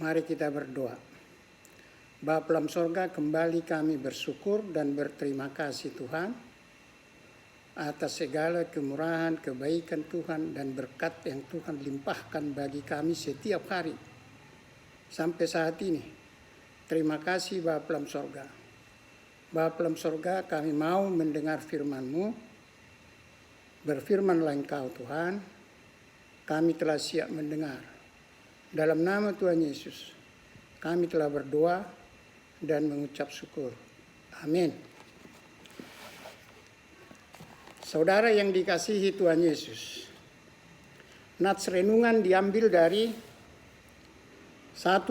Mari kita berdoa. Bapa dalam sorga, kembali kami bersyukur dan berterima kasih Tuhan atas segala kemurahan, kebaikan Tuhan dan berkat yang Tuhan limpahkan bagi kami setiap hari sampai saat ini. Terima kasih Bapa dalam sorga. Bapa dalam sorga, kami mau mendengar firman-Mu. Berfirmanlah Engkau Tuhan, kami telah siap mendengar. Dalam nama Tuhan Yesus, kami telah berdoa dan mengucap syukur. Amin. Saudara yang dikasihi Tuhan Yesus, nats renungan diambil dari 1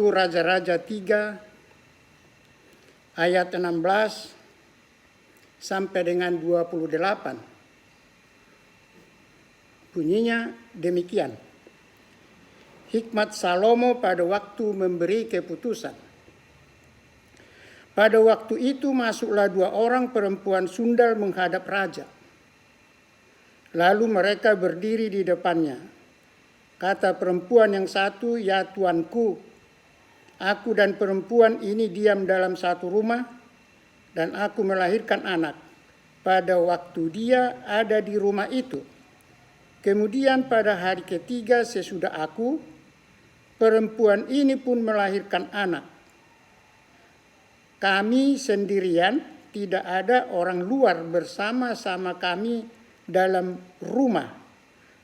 Raja-Raja 3 ayat 16 sampai dengan 28. Bunyinya demikian. Hikmat Salomo pada waktu memberi keputusan. Pada waktu itu masuklah 2 orang perempuan sundal menghadap raja. Lalu mereka berdiri di depannya. Kata perempuan yang satu, "Ya tuanku, aku dan perempuan ini diam dalam satu rumah dan aku melahirkan anak pada waktu dia ada di rumah itu. Kemudian pada hari ketiga sesudah aku, perempuan ini pun melahirkan anak. Kami sendirian, tidak ada orang luar bersama-sama kami dalam rumah.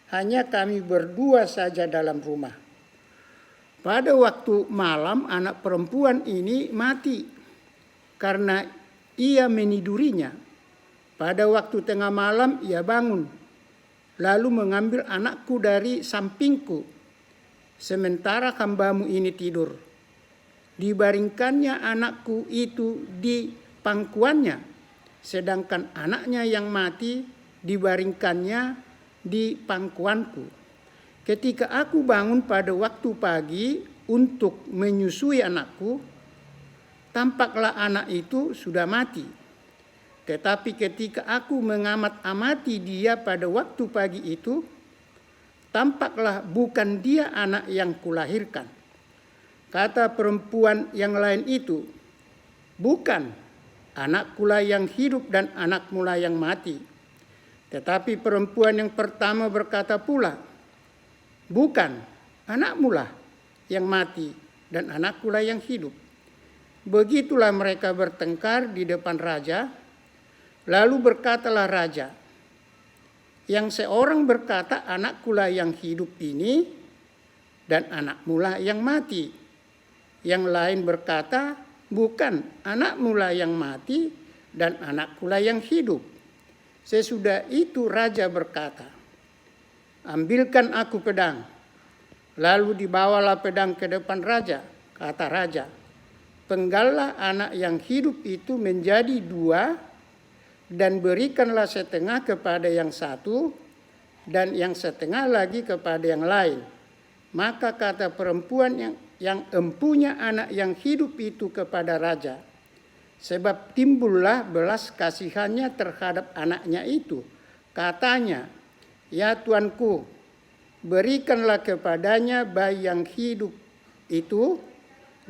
Hanya kami berdua saja dalam rumah. Pada waktu malam anak perempuan ini mati karena ia menidurinya. Pada waktu tengah malam ia bangun, lalu mengambil anakku dari sampingku. Sementara hambamu ini tidur, dibaringkannya anakku itu di pangkuannya, sedangkan anaknya yang mati dibaringkannya di pangkuanku. Ketika aku bangun pada waktu pagi untuk menyusui anakku, tampaklah anak itu sudah mati. Tetapi ketika aku mengamat-amati dia pada waktu pagi itu, tampaklah bukan dia anak yang kulahirkan. Kata perempuan yang lain itu, bukan, anakkulah yang hidup dan anakmulah yang mati. Tetapi perempuan yang pertama berkata pula, bukan, anakmulah yang mati dan anakkulah yang hidup. Begitulah mereka bertengkar di depan raja. Lalu berkatalah raja, yang seorang berkata anakkulah yang hidup ini dan anakmulah yang mati. Yang lain berkata bukan, anakmulah yang mati dan anakkulah yang hidup. Sesudah itu raja berkata, ambilkan aku pedang. Lalu dibawalah pedang ke depan raja. Kata raja, penggallah anak yang hidup itu menjadi 2 dan berikanlah setengah kepada yang satu dan yang setengah lagi kepada yang lain. Maka kata perempuan yang empunya anak yang hidup itu kepada raja, sebab timbullah belas kasihannya terhadap anaknya itu. Katanya, ya tuanku, berikanlah kepadanya bayi yang hidup itu,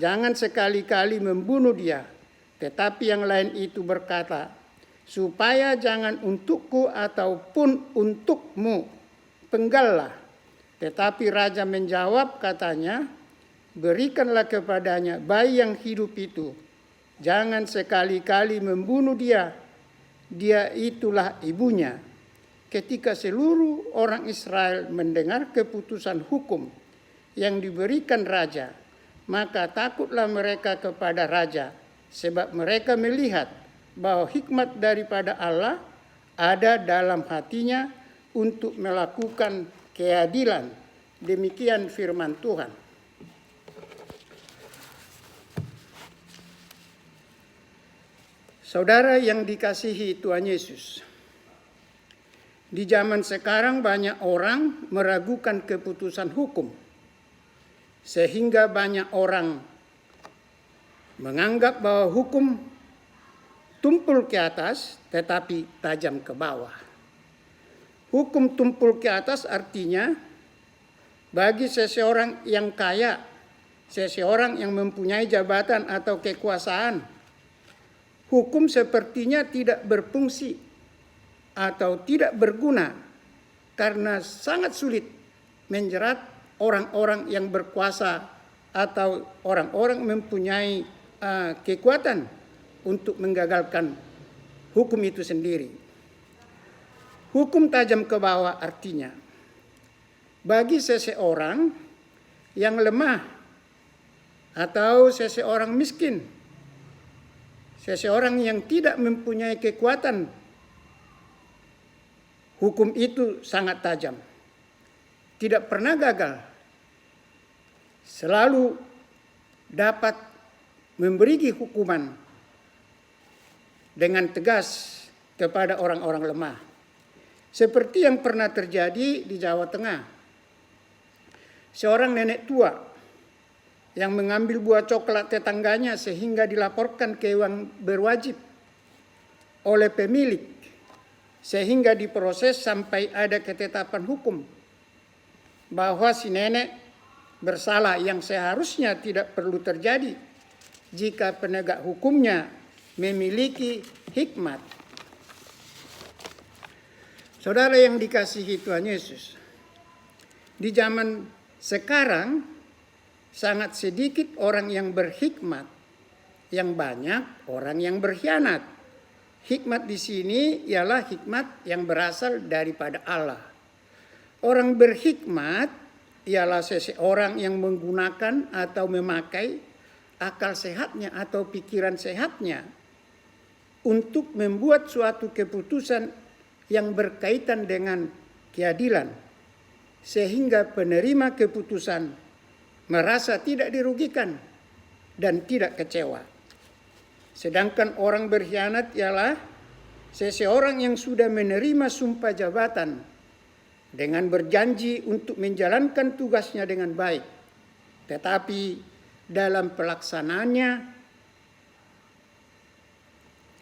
jangan sekali-kali membunuh dia. Tetapi yang lain itu berkata, supaya jangan untukku ataupun untukmu, penggallah. Tetapi raja menjawab katanya, berikanlah kepadanya bayi yang hidup itu. Jangan sekali-kali membunuh dia. Dia itulah ibunya. Ketika seluruh orang Israel mendengar keputusan hukum yang diberikan raja, maka takutlah mereka kepada raja, sebab mereka melihat bahwa hikmat daripada Allah ada dalam hatinya untuk melakukan keadilan. Demikian firman Tuhan. Saudara yang dikasihi Tuhan Yesus, di zaman sekarang banyak orang meragukan keputusan hukum, sehingga banyak orang menganggap bahwa hukum tumpul ke atas tetapi tajam ke bawah. Hukum tumpul ke atas artinya bagi seseorang yang kaya seseorang yang mempunyai jabatan atau kekuasaan, hukum sepertinya tidak berfungsi atau tidak berguna karena sangat sulit menjerat orang-orang yang berkuasa atau orang-orang mempunyai kekuatan untuk menggagalkan hukum itu sendiri. Hukum tajam ke bawah artinya bagi seseorang yang lemah atau seseorang miskin, seseorang yang tidak mempunyai kekuatan, hukum itu sangat tajam, tidak pernah gagal, selalu dapat memberi hukuman dengan tegas kepada orang-orang lemah. Seperti yang pernah terjadi di Jawa Tengah. Seorang nenek tua yang mengambil buah coklat tetangganya sehingga dilaporkan ke dewan berwajib oleh pemilik, sehingga diproses sampai ada ketetapan hukum bahwa si nenek bersalah, yang seharusnya tidak perlu terjadi jika penegak hukumnya memiliki hikmat. Saudara yang dikasihi Tuhan Yesus, di zaman sekarang sangat sedikit orang yang berhikmat, yang banyak orang yang berkhianat. Hikmat di sini ialah hikmat yang berasal daripada Allah. Orang berhikmat ialah seseorang yang menggunakan atau memakai akal sehatnya atau pikiran sehatnya untuk membuat suatu keputusan yang berkaitan dengan keadilan, sehingga penerima keputusan merasa tidak dirugikan dan tidak kecewa. Sedangkan orang berkhianat ialah seseorang yang sudah menerima sumpah jabatan dengan berjanji untuk menjalankan tugasnya dengan baik, tetapi dalam pelaksanaannya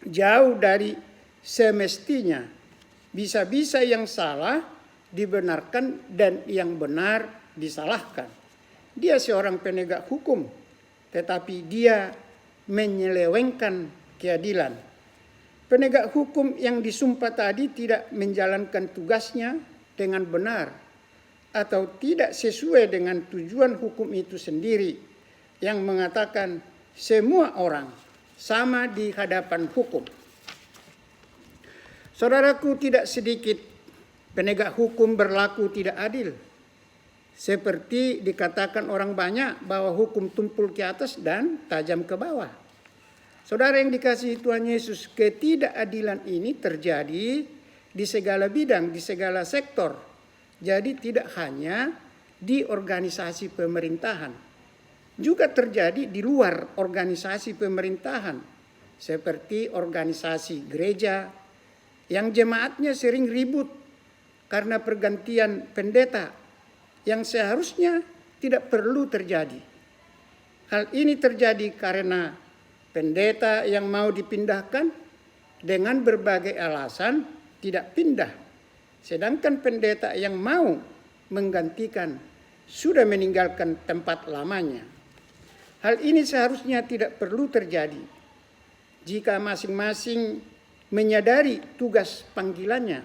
jauh dari semestinya. Bisa-bisa yang salah dibenarkan dan yang benar disalahkan. Dia seorang penegak hukum, tetapi dia menyelewengkan keadilan. Penegak hukum yang disumpah tadi tidak menjalankan tugasnya dengan benar atau tidak sesuai dengan tujuan hukum itu sendiri yang mengatakan semua orang sama di hadapan hukum. Saudaraku, tidak sedikit penegak hukum berlaku tidak adil. Seperti dikatakan orang banyak bahwa hukum tumpul ke atas dan tajam ke bawah. Saudara yang dikasihi Tuhan Yesus, ketidakadilan ini terjadi di segala bidang, di segala sektor. Jadi tidak hanya di organisasi pemerintahan, juga terjadi di luar organisasi pemerintahan, seperti organisasi gereja yang jemaatnya sering ribut karena pergantian pendeta yang seharusnya tidak perlu terjadi. Hal ini terjadi karena pendeta yang mau dipindahkan dengan berbagai alasan tidak pindah, sedangkan pendeta yang mau menggantikan sudah meninggalkan tempat lamanya. Hal ini seharusnya tidak perlu terjadi jika masing-masing menyadari tugas panggilannya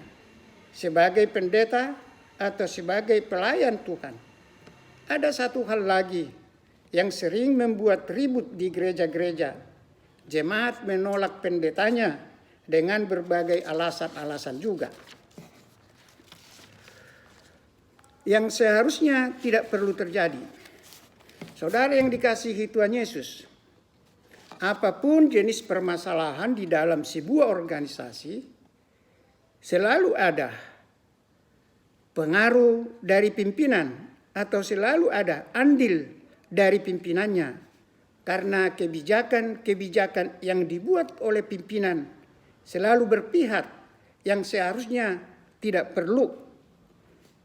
sebagai pendeta atau sebagai pelayan Tuhan. Ada satu hal lagi yang sering membuat ribut di gereja-gereja. Jemaat menolak pendetanya dengan berbagai alasan-alasan juga, yang seharusnya tidak perlu terjadi. Saudara yang dikasihi Tuhan Yesus, apapun jenis permasalahan di dalam sebuah organisasi, selalu ada pengaruh dari pimpinan atau selalu ada andil dari pimpinannya, karena kebijakan-kebijakan yang dibuat oleh pimpinan selalu berpihak yang seharusnya tidak perlu.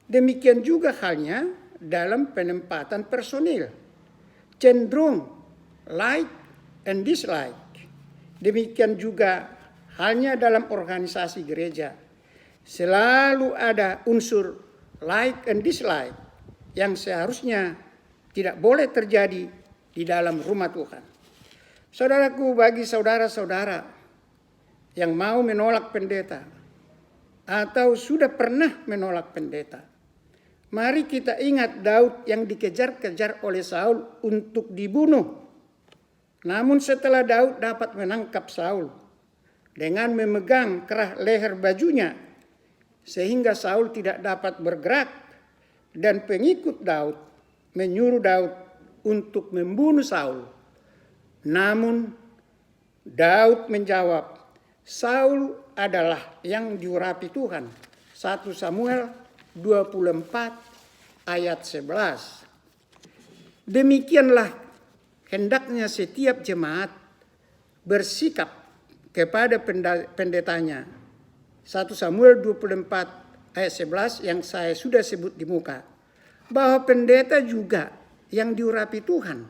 Demikian juga halnya dalam penempatan personil, cenderung like and dislike. Demikian juga halnya dalam organisasi gereja. Selalu ada unsur like and dislike yang seharusnya tidak boleh terjadi di dalam rumah Tuhan. Saudaraku, bagi saudara-saudara yang mau menolak pendeta atau sudah pernah menolak pendeta, mari kita ingat Daud yang dikejar-kejar oleh Saul untuk dibunuh. Namun setelah Daud dapat menangkap Saul dengan memegang kerah leher bajunya, sehingga Saul tidak dapat bergerak, dan pengikut Daud menyuruh Daud untuk membunuh Saul. Namun Daud menjawab, Saul adalah yang diurapi Tuhan. 1 Samuel 24 ayat 11. Demikianlah hendaknya setiap jemaat bersikap kepada pendetanya. 1 Samuel 24 ayat 11 yang saya sudah sebut di muka. Bahwa pendeta juga yang diurapi Tuhan.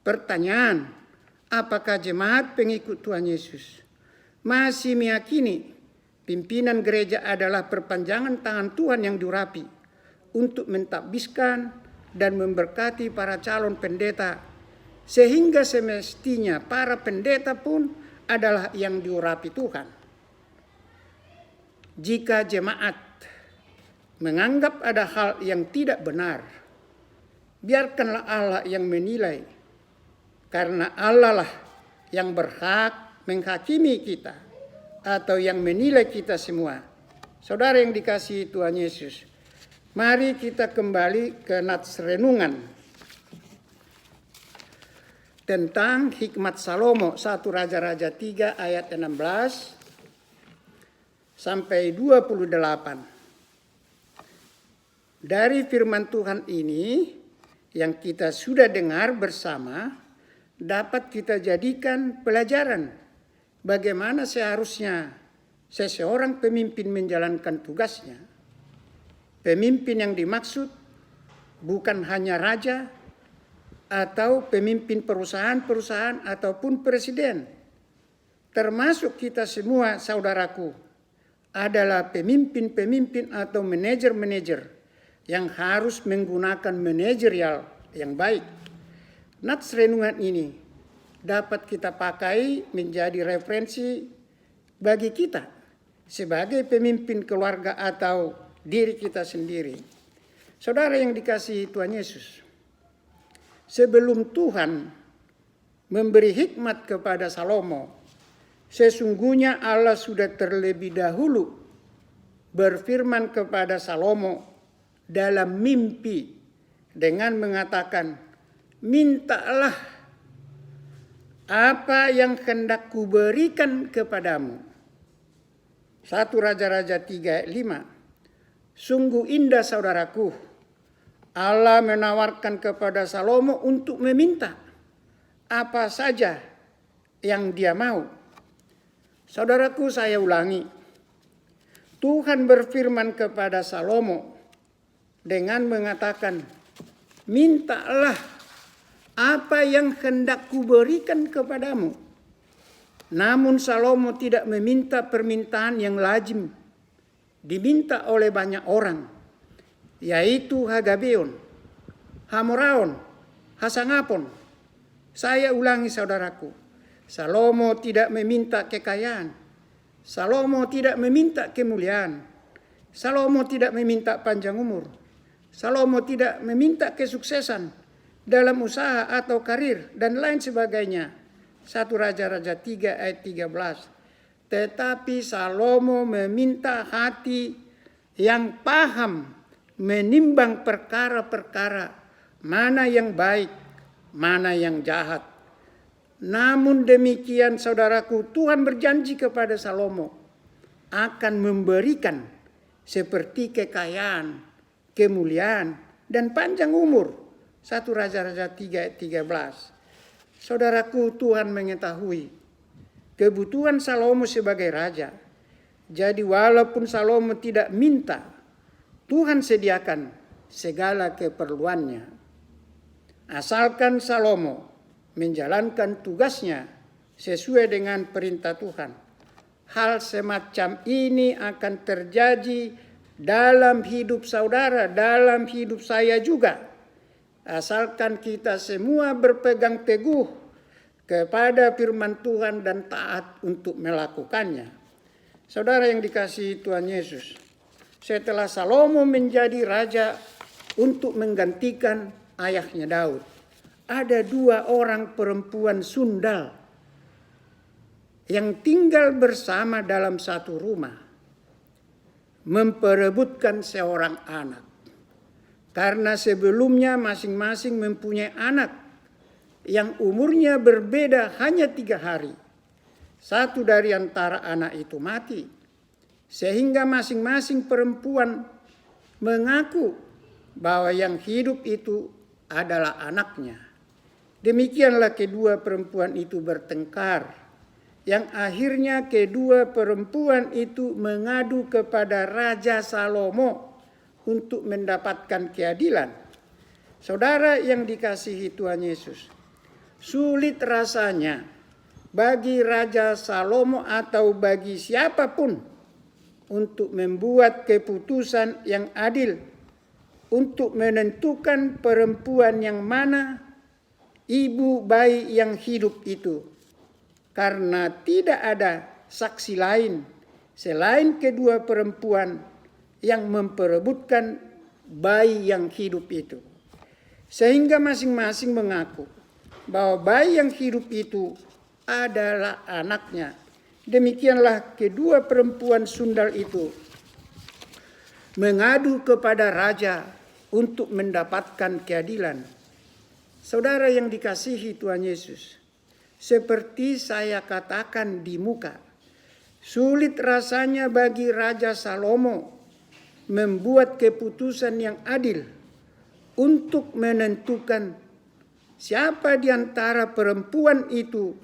Pertanyaan, apakah jemaat pengikut Tuhan Yesus masih meyakini pimpinan gereja adalah perpanjangan tangan Tuhan yang diurapi untuk mentadbiskan dan memberkati para calon pendeta, sehingga semestinya para pendeta pun adalah yang diurapi Tuhan? Jika jemaat menganggap ada hal yang tidak benar, biarkanlah Allah yang menilai, karena Allah lah yang berhak menghakimi kita atau yang menilai kita semua. Saudara yang dikasihi Tuhan Yesus, mari kita kembali ke nats renungan tentang hikmat Salomo, 1 Raja-Raja 3 ayat 16 sampai 28. Dari firman Tuhan ini yang kita sudah dengar bersama, dapat kita jadikan pelajaran bagaimana seharusnya seseorang pemimpin menjalankan tugasnya. Pemimpin yang dimaksud bukan hanya raja atau pemimpin perusahaan-perusahaan ataupun presiden. Termasuk kita semua, saudaraku, adalah pemimpin-pemimpin atau manajer-manajer yang harus menggunakan manajerial yang baik. Nats renungan ini dapat kita pakai menjadi referensi bagi kita sebagai pemimpin keluarga atau diri kita sendiri. Saudara yang dikasihi Tuhan Yesus, sebelum Tuhan memberi hikmat kepada Salomo, sesungguhnya Allah sudah terlebih dahulu berfirman kepada Salomo dalam mimpi dengan mengatakan, mintalah apa yang hendak kuberikan kepadamu. 1 Raja-Raja 3 ayat 5. Sungguh indah saudaraku, Allah menawarkan kepada Salomo untuk meminta apa saja yang dia mau. Saudaraku, saya ulangi. Tuhan berfirman kepada Salomo dengan mengatakan, mintalah apa yang hendak kuberikan kepadamu. Namun Salomo tidak meminta permintaan yang lazim diminta oleh banyak orang, yaitu Hagabeon, Hamoraon, Hasangapon. Saya ulangi saudaraku, Salomo tidak meminta kekayaan, Salomo tidak meminta kemuliaan, Salomo tidak meminta panjang umur, Salomo tidak meminta kesuksesan dalam usaha atau karir dan lain sebagainya. 1 Raja-Raja 3 ayat 13. Tetapi Salomo meminta hati yang paham menimbang perkara-perkara, mana yang baik, mana yang jahat. Namun demikian saudaraku, Tuhan berjanji kepada Salomo akan memberikan seperti kekayaan, kemuliaan, dan panjang umur. 1 Raja-Raja 3 ayat 13. Saudaraku, Tuhan mengetahui kebutuhan Salomo sebagai raja. Jadi walaupun Salomo tidak minta, Tuhan sediakan segala keperluannya. Asalkan Salomo menjalankan tugasnya sesuai dengan perintah Tuhan. Hal semacam ini akan terjadi dalam hidup saudara, dalam hidup saya juga. asalkan kita semua berpegang teguh kepada firman Tuhan dan taat untuk melakukannya. Saudara yang dikasihi Tuhan Yesus, setelah Salomo menjadi raja untuk menggantikan ayahnya Daud, ada 2 orang perempuan sundal yang tinggal bersama dalam satu rumah, memperebutkan seorang anak. Karena sebelumnya masing-masing mempunyai anak yang umurnya berbeda hanya 3 hari. Satu dari antara anak itu mati, sehingga masing-masing perempuan mengaku bahwa yang hidup itu adalah anaknya. Demikianlah kedua perempuan itu bertengkar, yang akhirnya kedua perempuan itu mengadu kepada Raja Salomo untuk mendapatkan keadilan. Saudara yang dikasihi Tuhan Yesus, sulit rasanya bagi Raja Salomo atau bagi siapapun untuk membuat keputusan yang adil untuk menentukan perempuan yang mana ibu bayi yang hidup itu, karena tidak ada saksi lain selain kedua perempuan yang memperebutkan bayi yang hidup itu, sehingga masing-masing mengaku bahwa bayi yang hidup itu adalah anaknya. Demikianlah kedua perempuan sundal itu mengadu kepada raja untuk mendapatkan keadilan. Saudara yang dikasihi Tuhan Yesus, seperti saya katakan di muka, sulit rasanya bagi Raja Salomo membuat keputusan yang adil untuk menentukan siapa di antara perempuan itu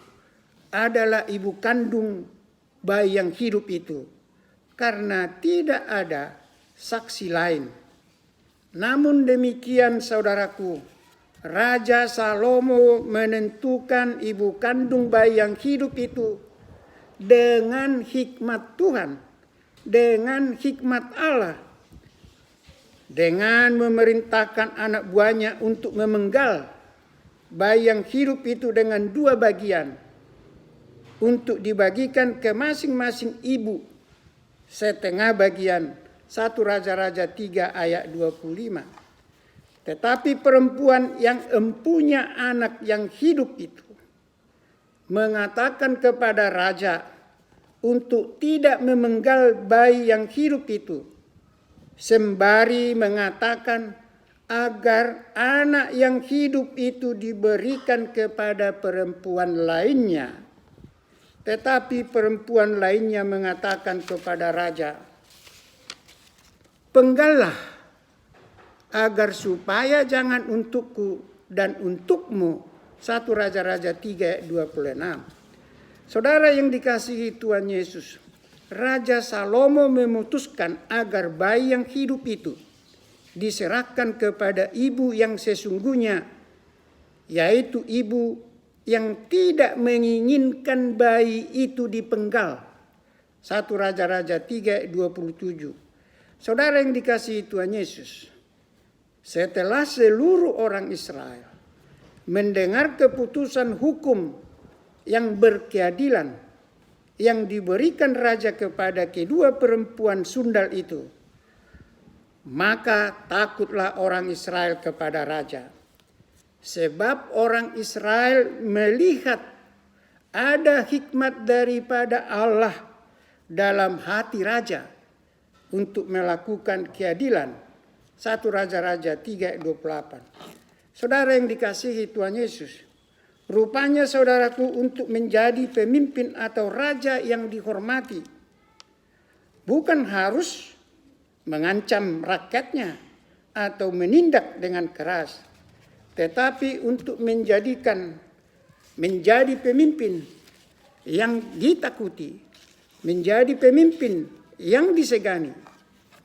adalah ibu kandung bayi yang hidup itu, karena tidak ada saksi lain. Namun demikian saudaraku, Raja Salomo menentukan ibu kandung bayi yang hidup itu dengan hikmat Tuhan, dengan hikmat Allah, dengan memerintahkan anak buahnya untuk memenggal bayi yang hidup itu dengan 2 bagian untuk dibagikan ke masing-masing ibu setengah bagian. 1 Raja-Raja 3 ayat 25. Tetapi perempuan yang empunya anak yang hidup itu mengatakan kepada raja untuk tidak memenggal bayi yang hidup itu, sembari mengatakan agar anak yang hidup itu diberikan kepada perempuan lainnya. Tetapi perempuan lainnya mengatakan kepada raja, "Penggallah, agar supaya jangan untukku dan untukmu." 1 Raja-Raja 3 ayat 26. Saudara yang dikasihi Tuhan Yesus, Raja Salomo memutuskan agar bayi yang hidup itu diserahkan kepada ibu yang sesungguhnya, yaitu ibu yang tidak menginginkan bayi itu dipenggal. 1 Raja-Raja 3 ayat 27. Saudara yang dikasihi Tuhan Yesus, setelah seluruh orang Israel mendengar keputusan hukum yang berkeadilan yang diberikan raja kepada kedua perempuan sundal itu, maka takutlah orang Israel kepada raja. Sebab orang Israel melihat ada hikmat daripada Allah dalam hati raja untuk melakukan keadilan. 1 Raja-Raja 3 ayat 28. Saudara yang dikasihi Tuhan Yesus, rupanya saudaraku, untuk menjadi pemimpin atau raja yang dihormati, bukan harus mengancam rakyatnya atau menindak dengan keras, tetapi untuk menjadi pemimpin yang ditakuti, menjadi pemimpin yang disegani,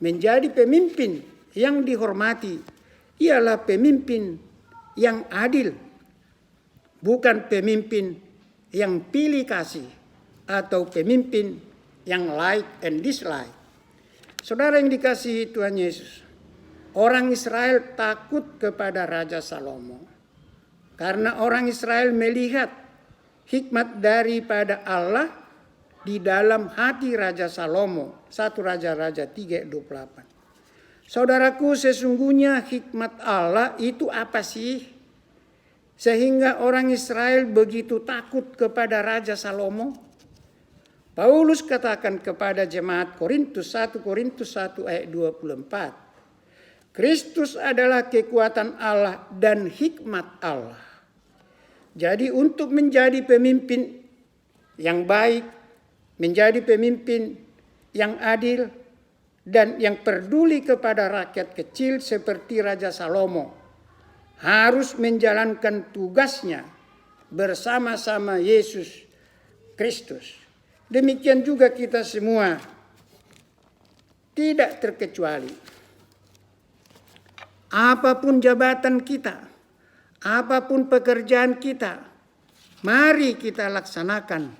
menjadi pemimpin yang dihormati, ialah pemimpin yang adil, bukan pemimpin yang pilih kasih atau pemimpin yang like and dislike. Saudara yang dikasihi Tuhan Yesus, orang Israel takut kepada Raja Salomo. Karena orang Israel melihat hikmat daripada Allah di dalam hati Raja Salomo. 1 Raja-Raja 3:28. Saudaraku, sesungguhnya hikmat Allah itu apa sih? Sehingga orang Israel begitu takut kepada Raja Salomo. Paulus katakan kepada jemaat Korintus, 1 Korintus 1 ayat 24. Kristus adalah kekuatan Allah dan hikmat Allah. Jadi untuk menjadi pemimpin yang baik, menjadi pemimpin yang adil, dan yang peduli kepada rakyat kecil seperti Raja Salomo, harus menjalankan tugasnya bersama-sama Yesus Kristus. Demikian juga kita semua, tidak terkecuali. Apapun jabatan kita, apapun pekerjaan kita, mari kita laksanakan,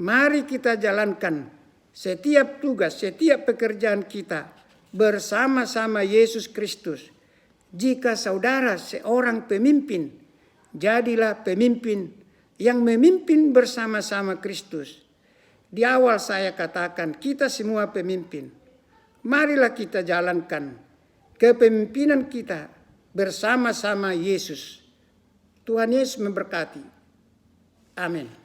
mari kita jalankan setiap tugas, setiap pekerjaan kita bersama-sama Yesus Kristus. Jika saudara seorang pemimpin, jadilah pemimpin yang memimpin bersama-sama Kristus. Di awal saya katakan kita semua pemimpin. Marilah kita jalankan kepemimpinan kita bersama-sama Yesus. Tuhan Yesus memberkati. Amin.